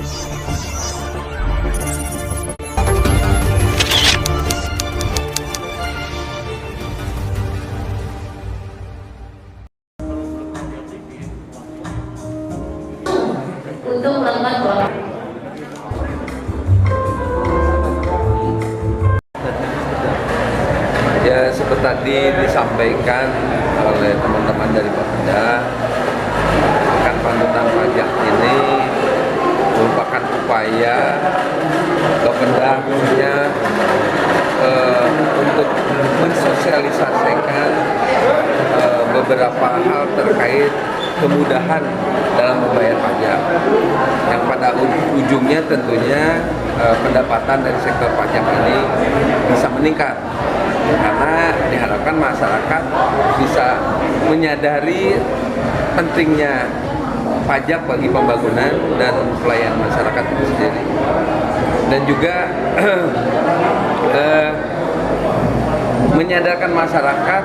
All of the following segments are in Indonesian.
Untuk melakukan ya seperti tadi disampaikan oleh teman-teman dari Bapeda, kan panutan pajak ini merupakan upaya Bapeda khususnya untuk mensosialisasikan beberapa hal terkait kemudahan dalam membayar pajak yang pada ujungnya tentunya pendapatan dari sektor pajak ini bisa meningkat karena diharapkan masyarakat bisa menyadari pentingnya pajak bagi pembangunan dan pelayanan masyarakat itu sendiri, dan juga menyadarkan masyarakat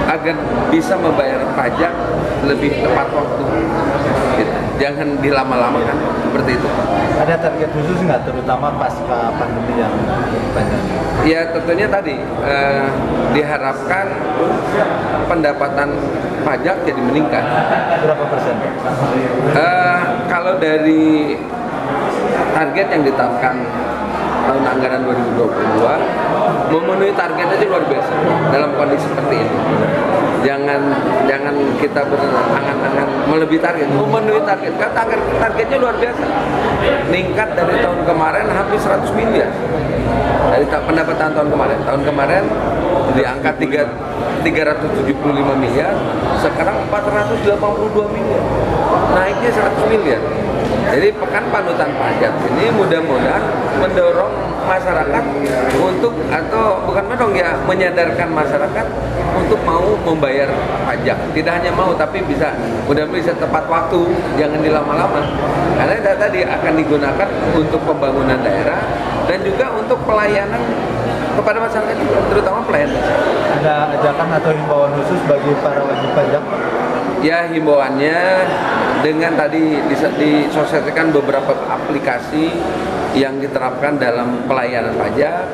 agar bisa membayar pajak lebih tepat waktu, gitu. Jangan dilama-lamakan seperti itu. Ada target khusus nggak, terutama pasca pandemi yang banyak? Ya tentunya tadi diharapkan pendapatan pajak jadi meningkat. Berapa persen? Kalau dari target yang ditetapkan tahun anggaran 2022, memenuhi target aja luar biasa dalam kondisi seperti ini. Jangan kita berangan-angan melebihi target, memenuhi target. Karena targetnya luar biasa, meningkat dari tahun kemarin hampir 100 miliar dari pendapatan tahun kemarin. Tahun kemarin di angka 375 miliar, sekarang 482 miliar, naiknya 100 miliar. Jadi pekan panutan pajak ini mudah-mudahan mendorong masyarakat untuk, atau bukan mendorong ya, menyadarkan masyarakat untuk mau membayar pajak. Tidak hanya mau, tapi bisa, mudah-mudahan bisa tepat waktu, jangan dilama-lama. Karena tadi akan digunakan untuk pembangunan daerah dan juga untuk pelayanan kepada masyarakat, terutama pelayanan. Ada ajakan atau himbauan khusus bagi para wajib pajak? Ya, himbauannya dengan tadi disosialisasikan beberapa aplikasi yang diterapkan dalam pelayanan pajak.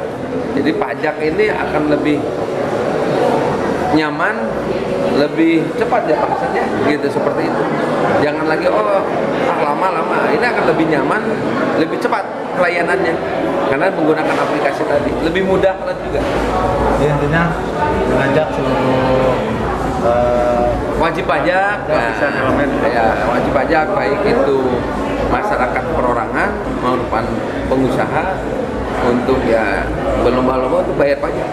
Jadi pajak ini akan lebih nyaman, lebih cepat ya prosesnya, gitu, seperti itu. Jangan lagi lama-lama. Ini akan lebih nyaman, lebih cepat pelayanannya karena menggunakan aplikasi tadi. Lebih mudah juga. Ya, intinya mengajak seluruh wajib pajak, wajib pajak baik itu masyarakat perorangan maupun pengusaha untuk ya berlomba-lomba untuk bayar pajak.